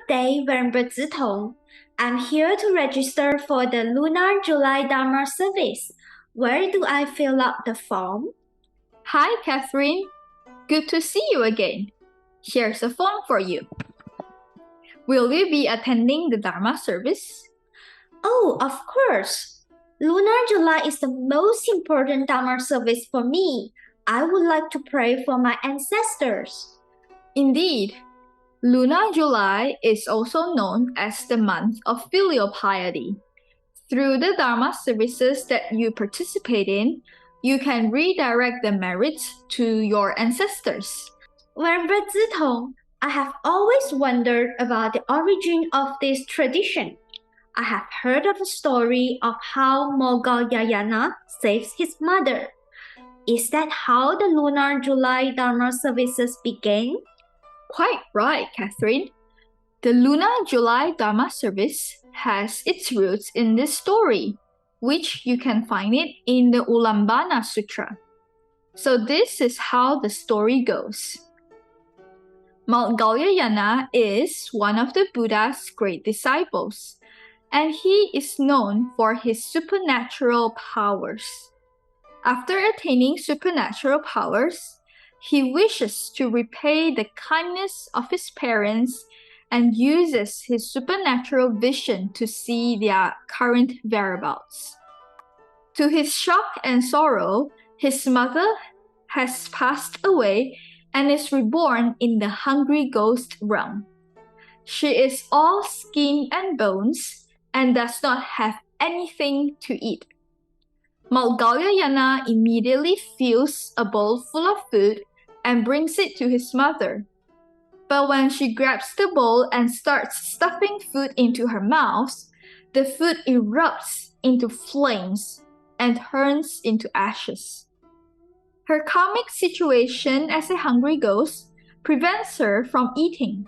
day, Venerable. I'm here to register for the Lunar July Dharma service. Where do I fill out the form? Hi, Catherine. Good to see you again. Here's a form for you. Will you be attending the Dharma service? Oh, of course. Lunar July is the most important Dharma service for me. I would like to pray for my ancestors. Indeed. Lunar July is also known as the month of filial piety. Through the Dharma services that you participate in, you can redirect the merits to your ancestors. Venerable, I have always wondered about the origin of this tradition. I have heard of a story of how Maudgalyayana saves his mother. Is that how the Lunar July Dharma services began? Quite right, Catherine. The Lunar July Dharma service has its roots in this story, which you can find it in the Ulambana Sutra. So this is how the story goes. Maudgalyayana is one of the Buddha's great disciples, and he is known for his supernatural powers. After attaining supernatural powers, he wishes to repay the kindness of his parents and uses his supernatural vision to see their current whereabouts. To his shock and sorrow, his mother has passed away and is reborn in the hungry ghost realm. She is all skin and bones and does not have anything to eat. Maudgalyayana immediately fills a bowl full of food and brings it to his mother. But when she grabs the bowl and starts stuffing food into her mouth, the food erupts into flames and turns into ashes. Her karmic situation as a hungry ghost prevents her from eating.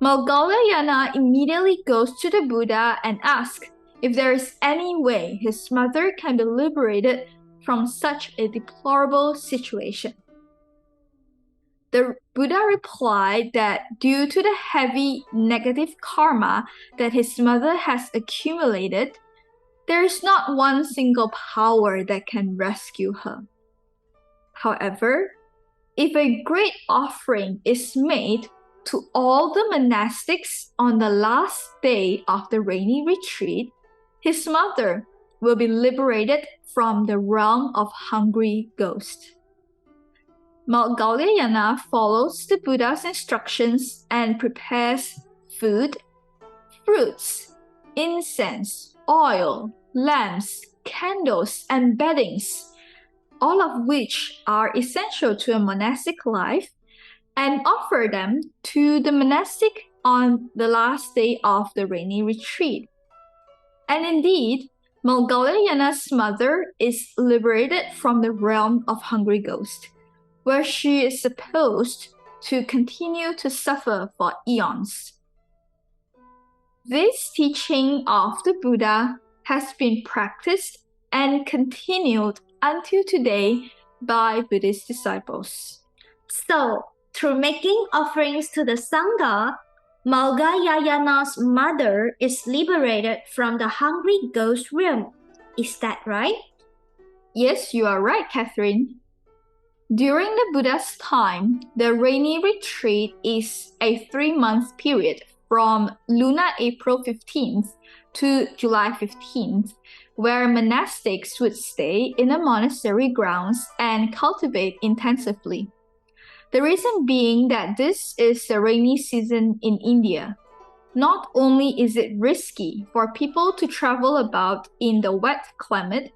Maudgalyayana immediately goes to the Buddha and asks if there is any way his mother can be liberated from such a deplorable situation. The Buddha replied that due to the heavy negative karma that his mother has accumulated, there is not one single power that can rescue her. However, if a great offering is made to all the monastics on the last day of the rainy retreat, his mother will be liberated from the realm of hungry ghosts. Maudgalyayana follows the Buddha's instructions and prepares food, fruits, incense, oil, lamps, candles, and beddings, all of which are essential to a monastic life, and offer them to the monastic on the last day of the rainy retreat. And indeed, Maudgalyayana's mother is liberated from the realm of hungry ghosts, where she is supposed to continue to suffer for eons. This teaching of the Buddha has been practiced and continued until today by Buddhist disciples. So, through making offerings to the Sangha, Maudgalyayana's mother is liberated from the hungry ghost realm. Is that right? Yes, you are right, Catherine. During the Buddha's time, the rainy retreat is a 3-month period from lunar April 15th to July 15th, where monastics would stay in the monastery grounds and cultivate intensively. The reason being that this is the rainy season in India. Not only is it risky for people to travel about in the wet climate,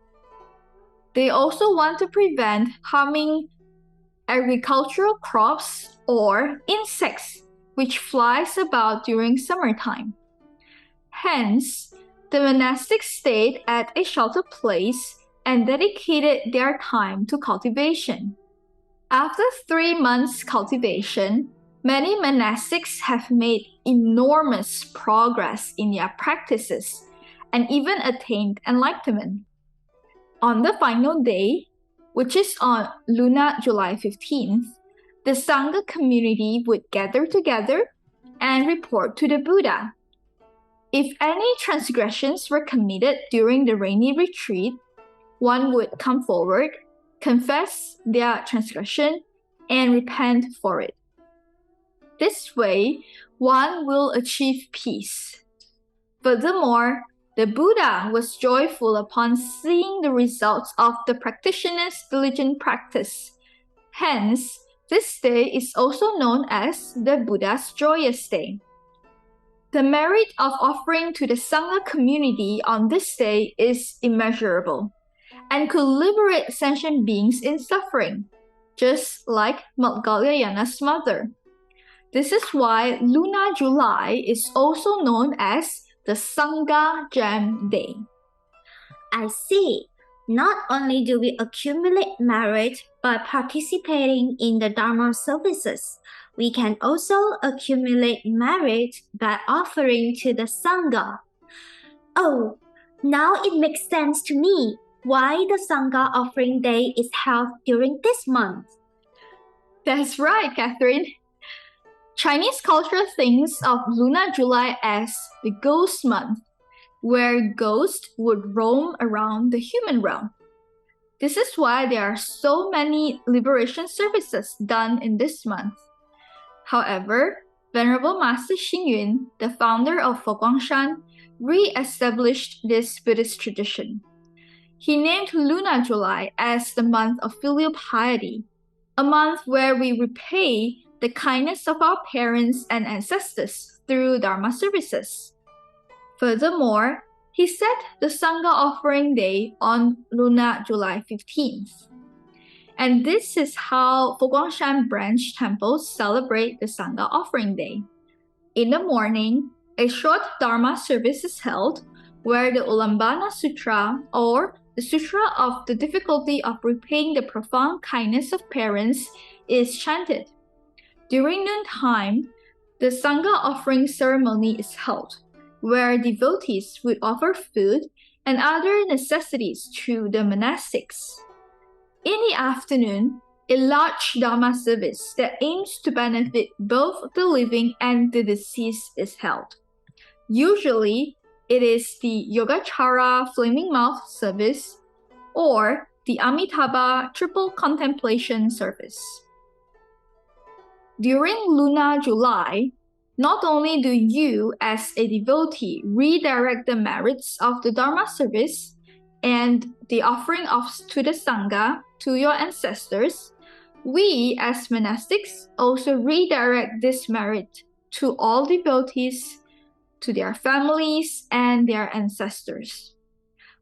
they also want to prevent harming agricultural crops or insects which flies about during summertime. Hence, the monastics stayed at a sheltered place and dedicated their time to cultivation. After 3 months cultivation, many monastics have made enormous progress in their practices and even attained enlightenment. On the final day, which is on lunar July 15th, the Sangha community would gather together, and report to the Buddha. If any transgressions were committed during the rainy retreat, one would come forward, confess their transgression, and repent for it. This way, one will achieve peace. Furthermore, the Buddha was joyful upon seeing the results of the practitioner's diligent practice. Hence, this day is also known as the Buddha's Joyous Day. The merit of offering to the Sangha community on this day is immeasurable and could liberate sentient beings in suffering, just like Maudgalyayana's mother. This is why Lunar July is also known as the Sangha Gem Day. I see. Not only do we accumulate merit by participating in the Dharma services, we can also accumulate merit by offering to the Sangha. Oh, now it makes sense to me why the Sangha Offering Day is held during this month. That's right, Catherine. Chinese culture thinks of Lunar July as the ghost month, where ghosts would roam around the human realm. This is why there are so many liberation services done in this month. However, Venerable Master Xing, the founder of Shan, re-established this Buddhist tradition. He named Lunar July as the month of filial piety, a month where we repay the kindness of our parents and ancestors through Dharma services. Furthermore, he set the Sangha Offering Day on Lunar July 15th. And this is how Shan branch temples celebrate the Sangha Offering Day. In the morning, a short Dharma service is held where the Ulambana Sutra, or the Sutra of the difficulty of repaying the profound kindness of parents, is chanted. During noontime, the Sangha offering ceremony is held, where devotees would offer food and other necessities to the monastics. In the afternoon, a large Dharma service that aims to benefit both the living and the deceased is held. Usually, it is the Yogacara Flaming Mouth service or the Amitabha Triple Contemplation service. During Lunar July, not only do you as a devotee redirect the merits of the Dharma service and the offering to the Sangha to your ancestors, we as monastics also redirect this merit to all devotees, to their families and their ancestors.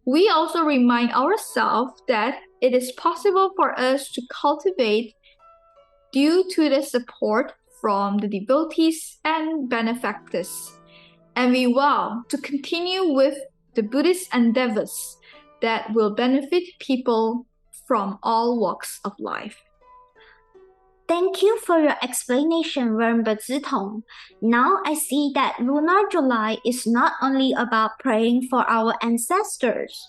We also remind ourselves that it is possible for us to cultivate due to the support from the devotees and benefactors, and we vow to continue with the Buddhist endeavors that will benefit people from all walks of life. Thank you for your explanation, Venerable Zitong. Now I see that Lunar July is not only about praying for our ancestors.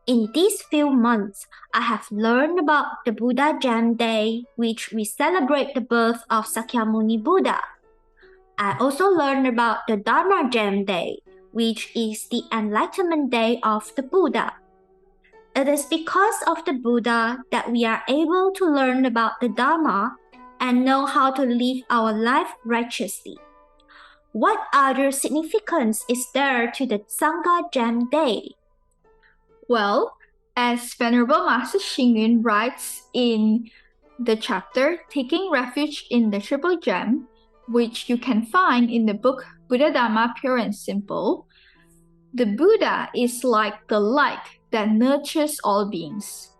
In these few months, I have learned about the Buddha Gem Day, which we celebrate the birth of Sakyamuni Buddha. I also learned about the Dharma Gem Day, which is the Enlightenment Day of the Buddha. It is because of the Buddha that we are able to learn about the Dharma and know how to live our life righteously. What other significance is there to the Sangha Gem Day? Well, as Venerable Master Xing writes in the chapter Taking Refuge in the Triple Gem, which you can find in the book Buddha Dharma Pure and Simple, the Buddha is like the light that nurtures all beings.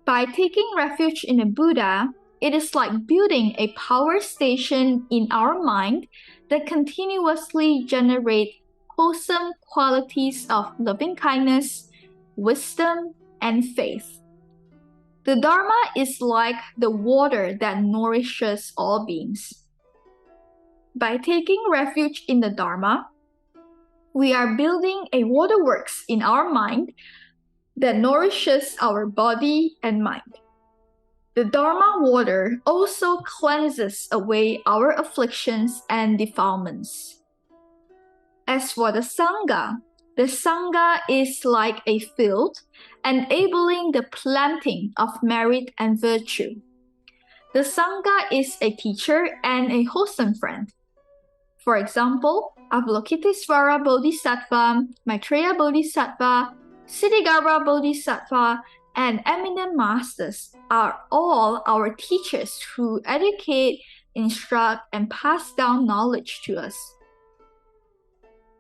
By taking refuge in the Buddha, it is like building a power station in our mind that continuously generates wholesome qualities of loving kindness, wisdom, and faith. The Dharma is like the water that nourishes all beings. By taking refuge in the Dharma, we are building a waterworks in our mind that nourishes our body and mind. The Dharma water also cleanses away our afflictions and defilements. As for the Sangha is like a field, enabling the planting of merit and virtue. The Sangha is a teacher and a wholesome friend. For example, Avalokitesvara Bodhisattva, Maitreya Bodhisattva, Siddhigarbha Bodhisattva, and eminent masters are all our teachers who educate, instruct, and pass down knowledge to us.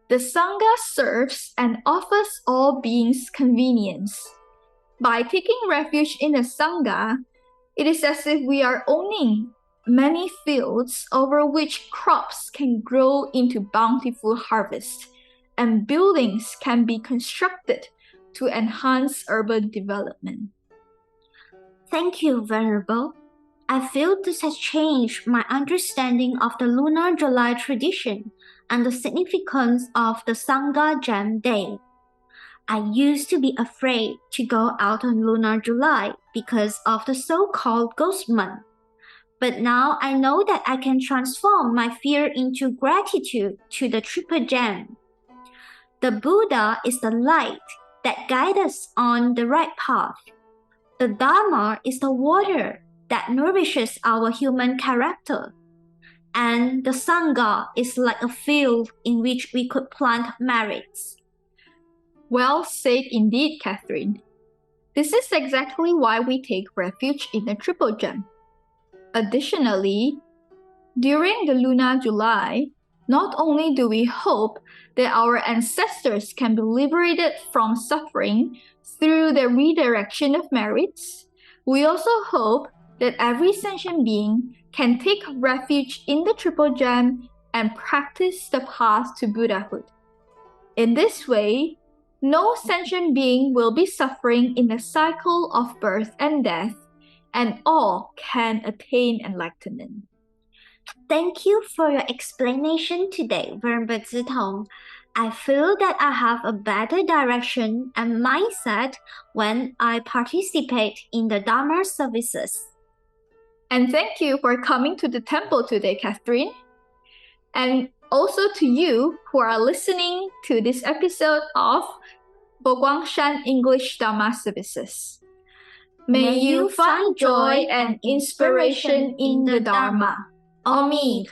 The Sangha serves and offers all beings convenience. By taking refuge in the Sangha, it is as if we are owning many fields over which crops can grow into bountiful harvest, and buildings can be constructed to enhance urban development. Thank you, Venerable. I feel this has changed my understanding of the Lunar July tradition and the significance of the Sangha Gem Day. I used to be afraid to go out on Lunar July because of the so-called ghost month. But now I know that I can transform my fear into gratitude to the Triple Gem. The Buddha is the light that guides us on the right path. The Dharma is the water that nourishes our human character. And the Sangha is like a field in which we could plant merits. Well said indeed, Catherine. This is exactly why we take refuge in the Triple Gem. Additionally, during the Lunar July, not only do we hope that our ancestors can be liberated from suffering through the redirection of merits, we also hope that every sentient being can take refuge in the Triple Gem and practice the path to Buddhahood. In this way, no sentient being will be suffering in the cycle of birth and death, and all can attain enlightenment. Thank you for your explanation today, Venerable Zitong. I feel that I have a better direction and mindset when I participate in the Dharma services. And thank you for coming to the temple today, Catherine. And also to you who are listening to this episode of Guang Shan English Dharma Services. May you find joy and inspiration in the Dharma. Amen.